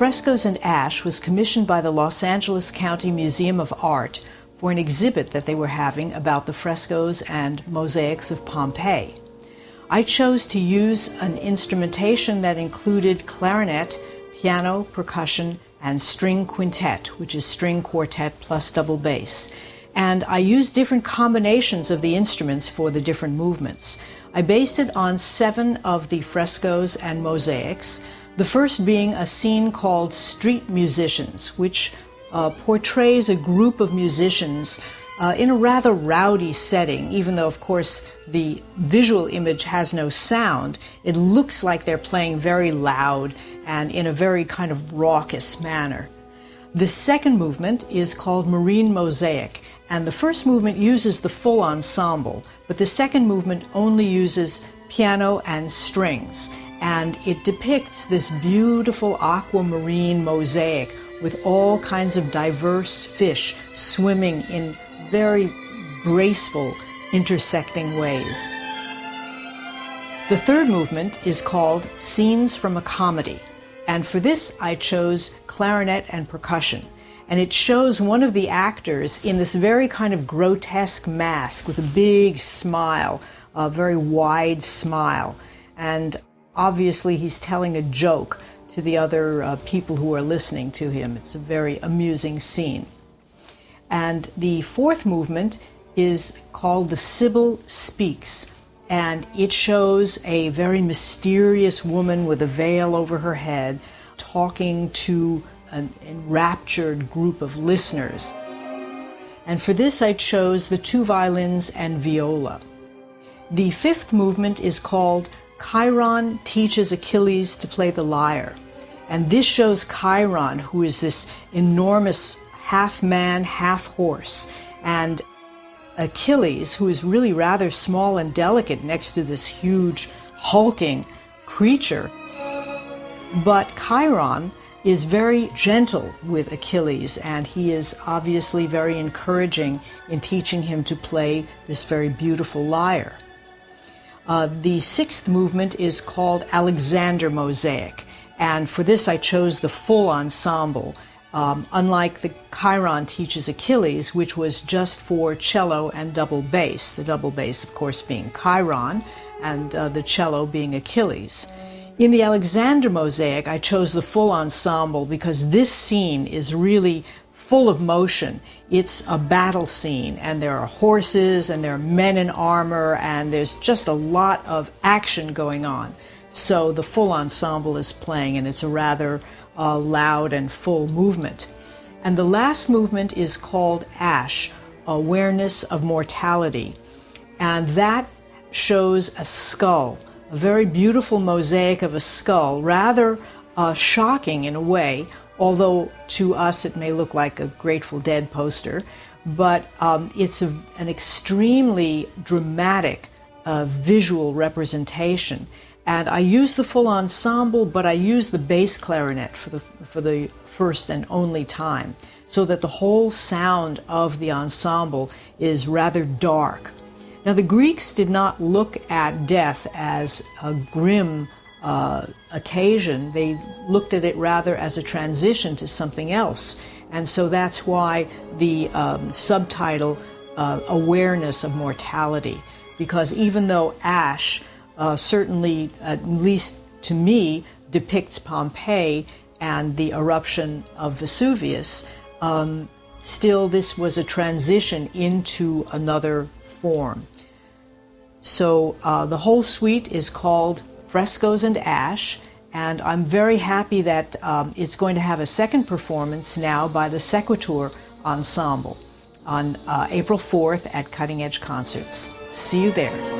Frescoes and Ash was commissioned by the Los Angeles County Museum of Art for an exhibit that they were having about the frescoes and mosaics of Pompeii. I chose to use an instrumentation that included clarinet, piano, percussion, and string quintet, which is string quartet plus double bass. And I used different combinations of the instruments for the different movements. I based it on 7 of the frescoes and mosaics, the first being a scene called Street Musicians, which portrays a group of musicians in a rather rowdy setting. Even though, of course, the visual image has no sound, it looks like they're playing very loud and in a very kind of raucous manner. The second movement is called Marine Mosaic, and the first movement uses the full ensemble, but the second movement only uses piano and strings, and it depicts this beautiful aquamarine mosaic with all kinds of diverse fish swimming in very graceful, intersecting ways. The third movement is called Scenes from a Comedy, and for this I chose clarinet and percussion. And it shows one of the actors in this very kind of grotesque mask with a big smile, a very wide smile. And obviously he's telling a joke to the other people who are listening to him. It's a very amusing scene. And the fourth movement is called The Sibyl Speaks. And it shows a very mysterious woman with a veil over her head talking to an enraptured group of listeners. And for this I chose the 2 violins and viola. The fifth movement is called Chiron Teaches Achilles to Play the Lyre. And this shows Chiron, who is this enormous half man, half horse, and Achilles, who is really rather small and delicate next to this huge, hulking creature. But Chiron is very gentle with Achilles, and he is obviously very encouraging in teaching him to play this very beautiful lyre. The sixth movement is called Alexander Mosaic, and for this I chose the full ensemble, unlike the Chiron Teaches Achilles, which was just for cello and double bass, the double bass of course being Chiron and the cello being Achilles. In the Alexander Mosaic, I chose the full ensemble because this scene is really full of motion. It's a battle scene, and there are horses, and there are men in armor, and there's just a lot of action going on. So the full ensemble is playing, and it's a rather loud and full movement. And the last movement is called Ash, Awareness of Mortality, and that shows a skull. A very beautiful mosaic of a skull, rather shocking in a way, although to us it may look like a Grateful Dead poster, but it's an extremely dramatic visual representation. And I used the full ensemble, but I used the bass clarinet for the first and only time, so that the whole sound of the ensemble is rather dark. Now, the Greeks did not look at death as a grim occasion. They looked at it rather as a transition to something else. And so that's why the subtitle, Awareness of Mortality, because even though Ash certainly, at least to me, depicts Pompeii and the eruption of Vesuvius, still this was a transition into another form. So the whole suite is called Frescoes and Ash, and I'm very happy that it's going to have a second performance now by the Sequitur Ensemble on April 4th at Cutting Edge Concerts. See you there.